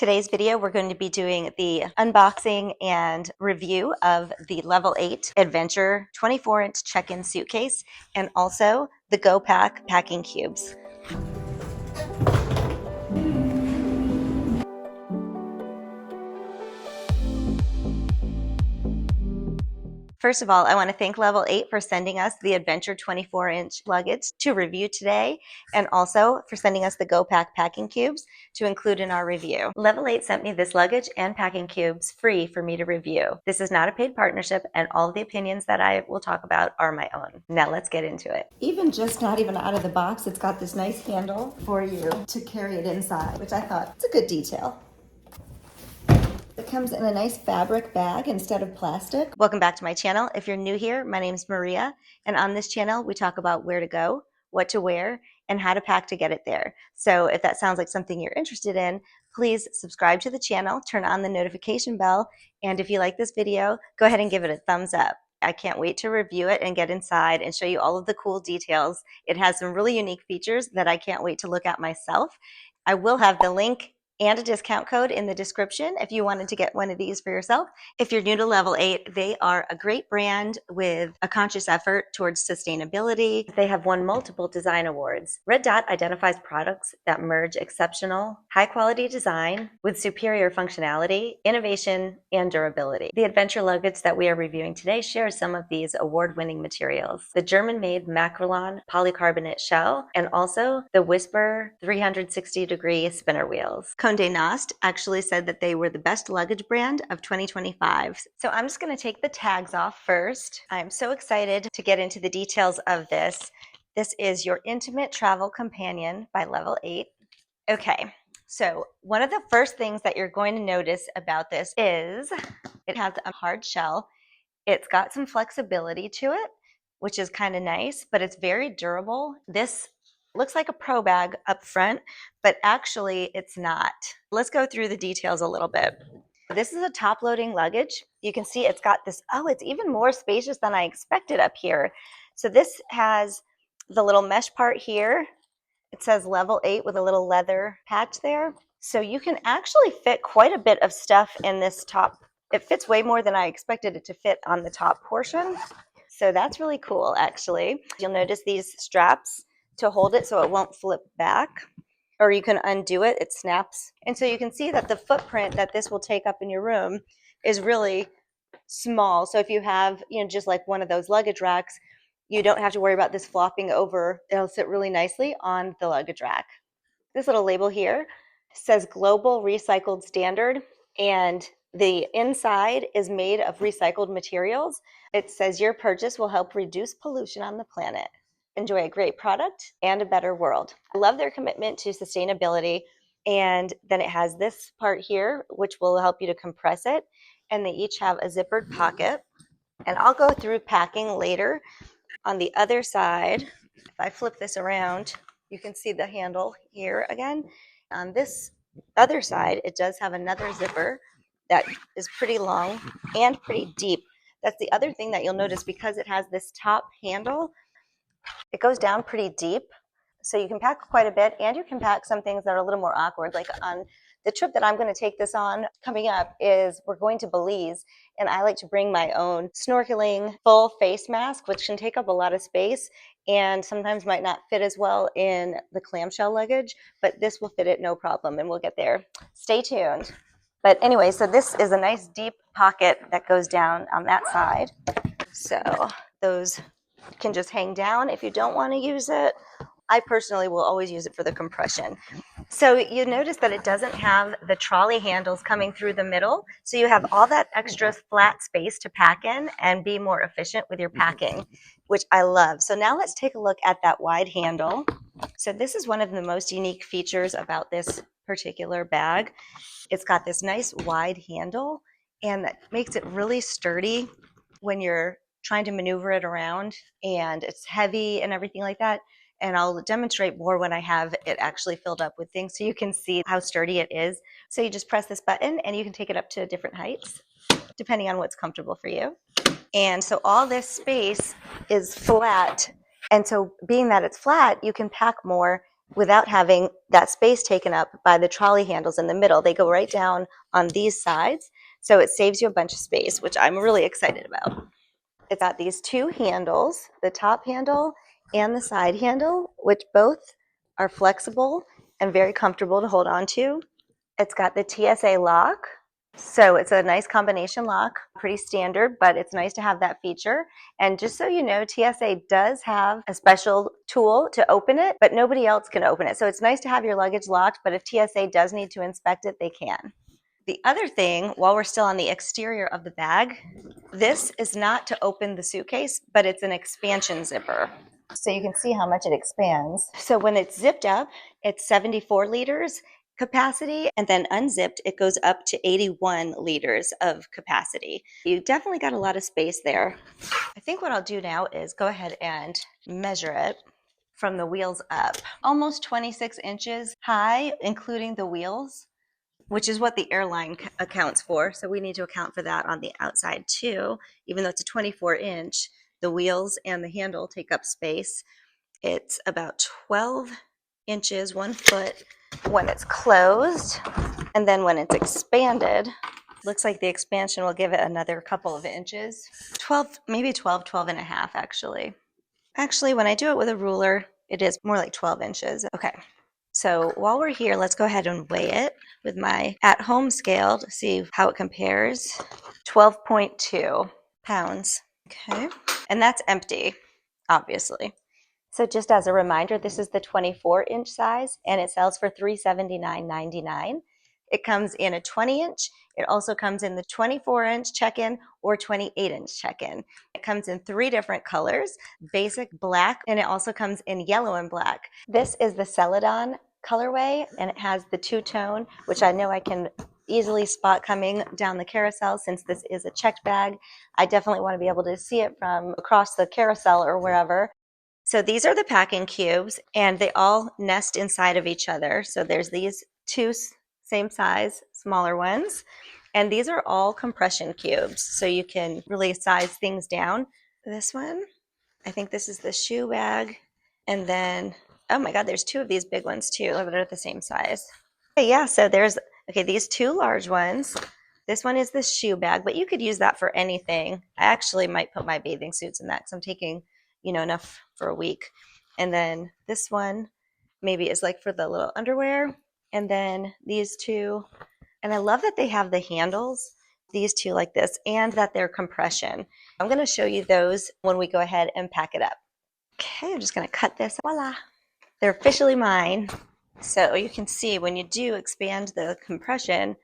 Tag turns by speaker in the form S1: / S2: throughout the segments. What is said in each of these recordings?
S1: Today's video, we're going to be doing the unboxing and review of the Level 8 Adventure 24-inch check-in suitcase and also the Go Pack packing cubes. First of all, I want to thank Level 8 for sending us the Adventure 24-inch luggage to review today, and also for sending us the Go Pack packing cubes to include in our review. Level 8 sent me this luggage and packing cubes free for me to review. This is not a paid partnership, and all of the opinions that I will talk about are my own. Now let's get into it. Even just not even out of the box, it's got this nice handle for you to carry it inside, which I thought it's a good detail. It comes in a nice fabric bag instead of plastic. Welcome back to my channel. If you're new here, my name's Maria, and on this channel, we talk about where to go, what to wear, and how to pack to get it there. So if that sounds like something you're interested in, please subscribe to the channel, turn on the notification bell, and if you like this video, go ahead and give it a thumbs up. I can't wait to review it and get inside and show you all of the cool details. It has some really unique features that I can't wait to look at myself. I will have the link and a discount code in the description if you wanted to get one of these for yourself. If you're new to Level 8, they are a great brand with a conscious effort towards sustainability. They have won multiple design awards. Red Dot identifies products that merge exceptional, high-quality design with superior functionality, innovation, and durability. The adventure luggage that we are reviewing today shares some of these award-winning materials. The German-made Makrolon polycarbonate shell, and also the Whisper 360-degree spinner wheels. Condé Nast actually said that they were the best luggage brand of 2025. So I'm just going to take the tags off first. I'm so excited to get into the details of this. This is your intimate travel companion by Level 8. Okay, so one of the first things that you're going to notice about this is it has a hard shell. It's got some flexibility to it, which is kind of nice, but it's very durable. This looks like a pro bag up front, but actually it's not. Let's go through the details a little bit. This is a top-loading luggage. You can see it's got this, it's even more spacious than I expected up here. So this has the little mesh part here. It says Level 8 with a little leather patch there. So you can actually fit quite a bit of stuff in this top. It fits way more than I expected it to fit on the top portion. So that's really cool, actually. You'll notice these straps to hold it so it won't flip back, or you can undo it, it snaps. And so you can see that the footprint that this will take up in your room is really small. So if you have, just like one of those luggage racks, you don't have to worry about this flopping over. It'll sit really nicely on the luggage rack. This little label here says Global Recycled Standard, and the inside is made of recycled materials. It says your purchase will help reduce pollution on the planet. Enjoy a great product and a better world. I love their commitment to sustainability. And then it has this part here, which will help you to compress it. And they each have a zippered pocket. And I'll go through packing later. On the other side, if I flip this around, you can see the handle here again. On this other side, it does have another zipper that is pretty long and pretty deep. That's the other thing that you'll notice, because it has this top handle, it goes down pretty deep. So you can pack quite a bit, and you can pack some things that are a little more awkward. Like on the trip that I'm going to take this on coming up is we're going to Belize, and I like to bring my own snorkeling full face mask, which can take up a lot of space and sometimes might not fit as well in the clamshell luggage, but this will fit it no problem, and we'll get there. Stay tuned. But anyway, so this is a nice deep pocket that goes down on that side. So those can just hang down if you don't want to use it. I personally will always use it for the compression. So you notice that it doesn't have the trolley handles coming through the middle. So you have all that extra flat space to pack in and be more efficient with your packing, which I love. So now let's take a look at that wide handle. So this is one of the most unique features about this particular bag. It's got this nice wide handle, and that makes it really sturdy when you're trying to maneuver it around, and it's heavy and everything like that. And I'll demonstrate more when I have it actually filled up with things so you can see how sturdy it is. So you just press this button and you can take it up to different heights depending on what's comfortable for you. And so all this space is flat. And so being that it's flat, you can pack more without having that space taken up by the trolley handles in the middle. They go right down on these sides, so it saves you a bunch of space, which I'm really excited about. It's got these two handles, the top handle and the side handle, which both are flexible and very comfortable to hold on to. It's got the TSA lock, so it's a nice combination lock, pretty standard, but it's nice to have that feature. And just so you know, TSA does have a special tool to open it, but nobody else can open it. So it's nice to have your luggage locked, but if TSA does need to inspect it, they can. The other thing, while we're still on the exterior of the bag, this is not to open the suitcase, but it's an expansion zipper. So you can see how much it expands. So when it's zipped up, it's 74 liters capacity, and then unzipped, it goes up to 81 liters of capacity. You definitely got a lot of space there. I think what I'll do now is go ahead and measure it from the wheels up. Almost 26 inches high, including the wheels, which is what the airline accounts for. So we need to account for that on the outside too. Even though it's a 24-inch, the wheels and the handle take up space. It's about 12 inches, 1 foot when it's closed. And then when it's expanded, looks like the expansion will give it another couple of inches. 12, maybe 12, 12 and a half actually. Actually, when I do it with a ruler, it is more like 12 inches. Okay. So while we're here, let's go ahead and weigh it with my at-home scale to see how it compares. 12.2 pounds. Okay. And that's empty, obviously. So just as a reminder, this is the 24-inch size, and it sells for $379.99. It comes in a 20-inch. It also comes in the 24-inch check-in or 28-inch check-in. It comes in 3 different colors, basic, black, and it also comes in yellow and black. This is the Celadon colorway, and it has the two-tone, which I know I can easily spot coming down the carousel since this is a checked bag. I definitely want to be able to see it from across the carousel or wherever. So these are the packing cubes, and they all nest inside of each other. So there's these 2 same size, smaller ones, and these are all compression cubes. So you can really size things down. This one, I think this is the shoe bag. And then, oh my God, there's 2 of these big ones too, that are the same size. Okay, yeah, so there's, okay, these 2 large ones. This one is the shoe bag, but you could use that for anything. I actually might put my bathing suits in that because I'm taking, enough for a week. And then this one maybe is like for the little underwear. And then these 2, and I love that they have the handles, these 2 like this, and that they're compression. I'm going to show you those when we go ahead and pack it up. Okay, I'm just going to cut this. Voila. They're officially mine. So you can see when you do expand the compression,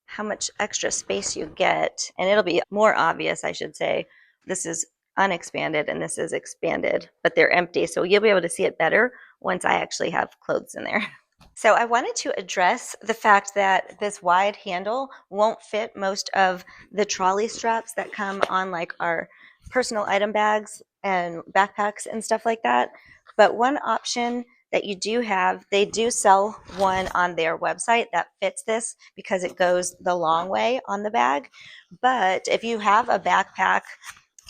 S1: how much extra space you get. And it'll be more obvious, I should say. This is unexpanded and this is expanded, but they're empty. So you'll be able to see it better once I actually have clothes in there. So I wanted to address the fact that this wide handle won't fit most of the trolley straps that come on like our personal item bags and backpacks and stuff like that. But one option that you do have, they do sell one on their website that fits this because it goes the long way on the bag. But if you have a backpack,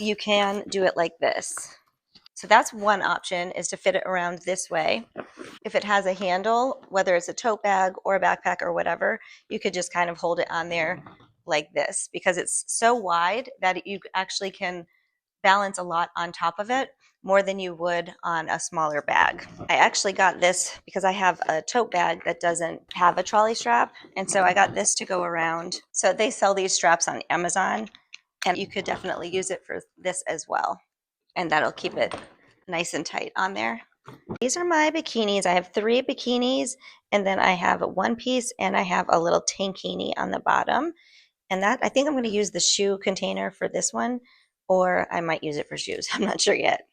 S1: you can do it like this. So that's one option, is to fit it around this way. If it has a handle, whether it's a tote bag or a backpack or whatever, you could just kind of hold it on there like this because it's so wide that you actually can balance a lot on top of it, more than you would on a smaller bag. I actually got this because I have a tote bag that doesn't have a trolley strap, and so I got this to go around. So they sell these straps on Amazon, and you could definitely use it for this as well, and that'll keep it nice and tight on there. These are my bikinis. I have 3 bikinis, and then I have a one piece, and I have a little tankini on the bottom. And that, I think I'm going to use the shoe container for this one, or I might use it for shoes. I'm not sure yet.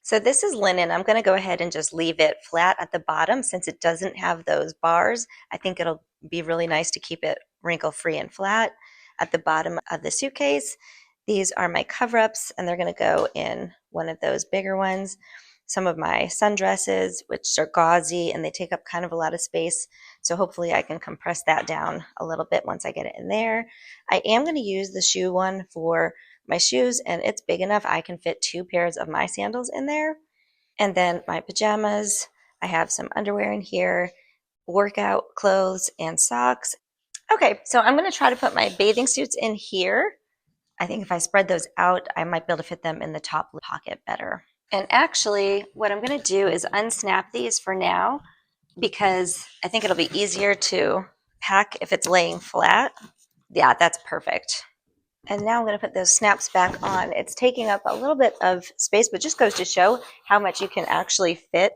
S1: So this is linen. I'm going to go ahead and just leave it flat at the bottom since it doesn't have those bars. I think it'll be really nice to keep it wrinkle-free and flat at the bottom of the suitcase. These are my cover-ups, and they're going to go in one of those bigger ones. Some of my sundresses, which are gauzy, and they take up kind of a lot of space. So hopefully I can compress that down a little bit once I get it in there. I am going to use the shoe one for my shoes, and it's big enough I can fit 2 pairs of my sandals in there. And then my pajamas, I have some underwear in here, workout clothes, and socks. Okay, so I'm going to try to put my bathing suits in here. I think if I spread those out, I might be able to fit them in the top pocket better. And actually, what I'm going to do is unsnap these for now because I think it'll be easier to pack if it's laying flat. Yeah, that's perfect. And now I'm going to put those snaps back on. It's taking up a little bit of space, but just goes to show how much you can actually fit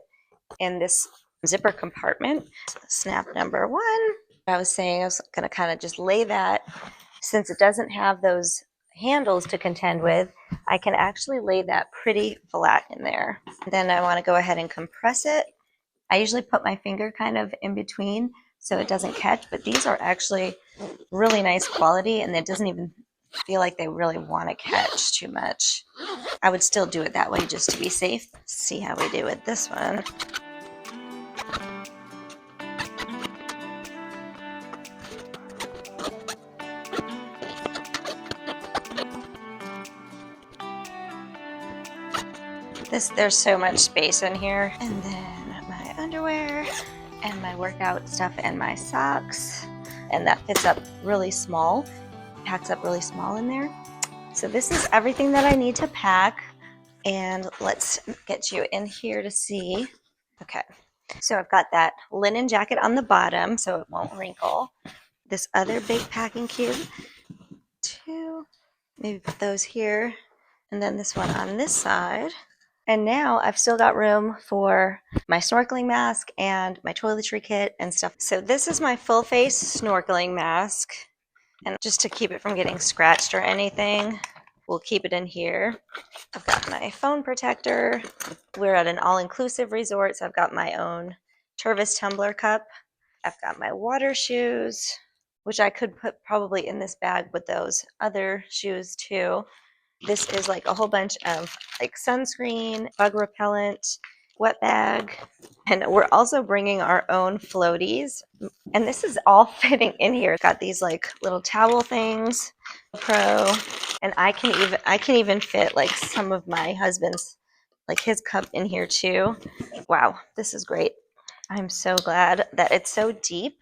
S1: in this zipper compartment. Snap number 1. I was saying I was going to kind of just lay that. Since it doesn't have those handles to contend with, I can actually lay that pretty flat in there. Then I want to go ahead and compress it. I usually put my finger kind of in between so it doesn't catch, but these are actually really nice quality and it doesn't even feel like they really want to catch too much. I would still do it that way just to be safe. Let's see how we do with this one. There's so much space in here. And then my underwear and my workout stuff and my socks. And that fits up really small, packs up really small in there. So this is everything that I need to pack. And let's get you in here to see. Okay, so I've got that linen jacket on the bottom so it won't wrinkle. This other big packing cube, 2, maybe put those here. And then this one on this side. And now I've still got room for my snorkeling mask and my toiletry kit and stuff. So this is my full face snorkeling mask. And just to keep it from getting scratched or anything, we'll keep it in here. I've got my phone protector. We're at an all-inclusive resort, so I've got my own Tervis tumbler cup. I've got my water shoes, which I could put probably in this bag with those other shoes too. This is like a whole bunch of like sunscreen, bug repellent, wet bag, and we're also bringing our own floaties. And this is all fitting in here. Got these like little towel things, Pro, and I can even fit like some of my husband's, like his cup in here too. Wow, this is great. I'm so glad that it's so deep.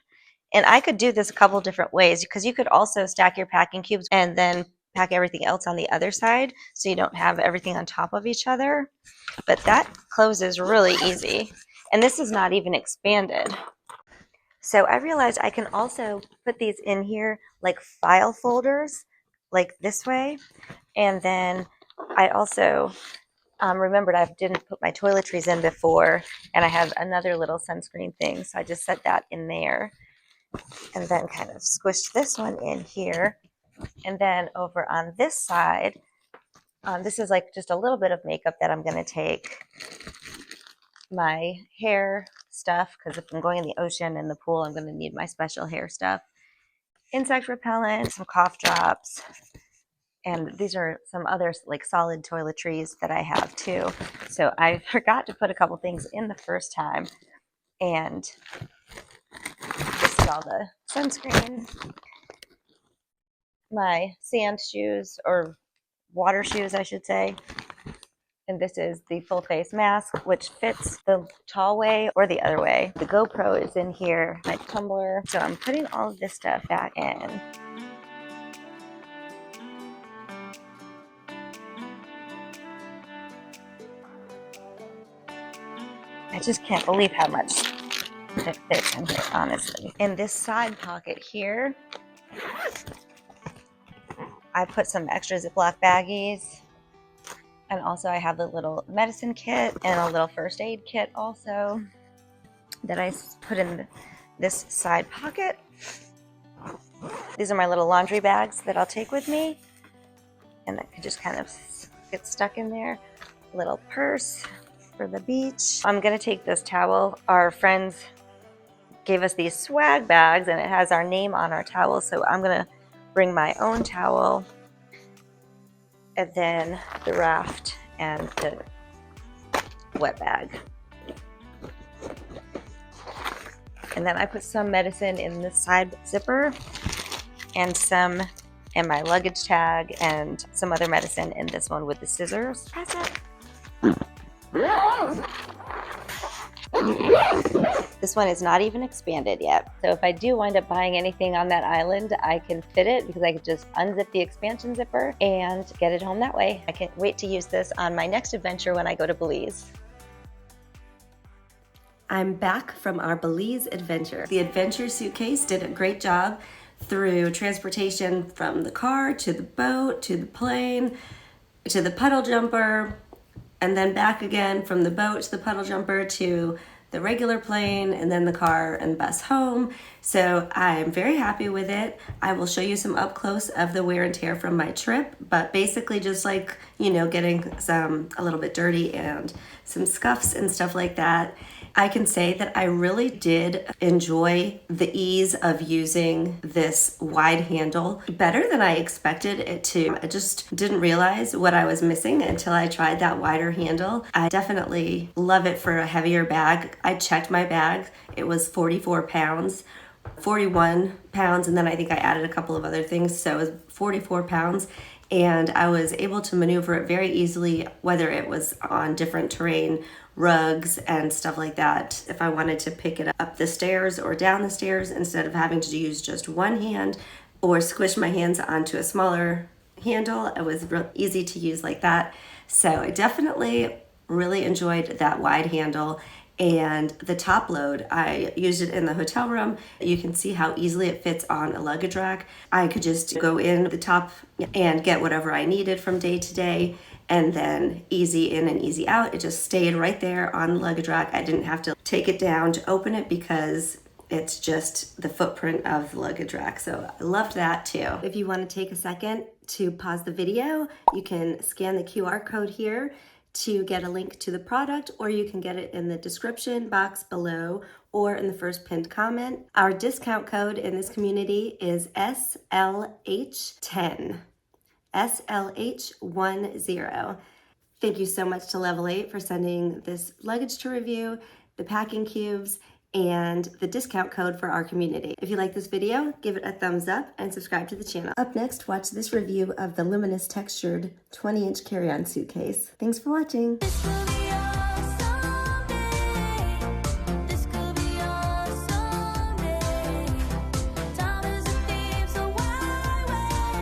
S1: And I could do this a couple different ways because you could also stack your packing cubes and then pack everything else on the other side so you don't have everything on top of each other. But that closes really easy. And this is not even expanded. So I realized I can also put these in here like file folders, like this way. And then I also remembered I didn't put my toiletries in before, and I have another little sunscreen thing. So I just set that in there and then kind of squish this one in here. And then over on this side, this is like just a little bit of makeup that I'm going to take. My hair stuff, because if I'm going in the ocean and the pool, I'm going to need my special hair stuff. Insect repellent, some cough drops. And these are some other like solid toiletries that I have too. So I forgot to put a couple things in the first time. And this is all the sunscreen. My sand shoes, or water shoes, I should say. And this is the full face mask, which fits the tall way or the other way. The GoPro is in here, my tumbler. So I'm putting all of this stuff back in. I just can't believe how much it fits in here, honestly. In this side pocket here, I put some extra Ziploc baggies. And also I have a little medicine kit and a little first aid kit also that I put in this side pocket. These are my little laundry bags that I'll take with me. And that could just kind of get stuck in there. Little purse for the beach. I'm gonna take this towel. Our friends gave us these swag bags and it has our name on our towel. So I'm gonna bring my own towel. And then the raft and the wet bag. And then I put some medicine in the side zipper and some in my luggage tag and some other medicine in this one with the scissors. Press it. This one is not even expanded yet. So if I do wind up buying anything on that island, I can fit it because I could just unzip the expansion zipper and get it home that way. I can't wait to use this on my next adventure when I go to Belize. I'm back from our Belize adventure. The adventure suitcase did a great job through transportation from the car to the boat, to the plane, to the puddle jumper, and then back again from the boat to the puddle jumper to the regular plane, and then the car and bus home. So I'm very happy with it. I will show you some up close of the wear and tear from my trip, but basically just like, you know, getting a little bit dirty and some scuffs and stuff like that. I can say that I really did enjoy the ease of using this wide handle better than I expected it to. I just didn't realize what I was missing until I tried that wider handle. I definitely love it for a heavier bag. I checked my bag. It was 44 pounds, 41 pounds, and then I think I added a couple of other things, so it was 44 pounds. And I was able to maneuver it very easily, whether it was on different terrain, rugs and stuff like that. If I wanted to pick it up the stairs or down the stairs instead of having to use just one hand or squish my hands onto a smaller handle, it was real easy to use like that. So I definitely really enjoyed that wide handle. And the top load, I used it in the hotel room. You can see how easily it fits on a luggage rack. I could just go in the top and get whatever I needed from day to day, and then easy in and easy out. It just stayed right there on the luggage rack. I didn't have to take it down to open it because it's just the footprint of the luggage rack. So I loved that too. If you want to take a second to pause the video, you can scan the QR code here to get a link to the product, or you can get it in the description box below or in the first pinned comment. Our discount code in this community is SLH10. SLH10. Thank you so much to Level 8 for sending this luggage to review, the packing cubes, and the discount code for our community. If you like this video, give it a thumbs up and subscribe to the channel. Up next, watch this review of the luminous textured 20-inch carry-on suitcase. Thanks for watching.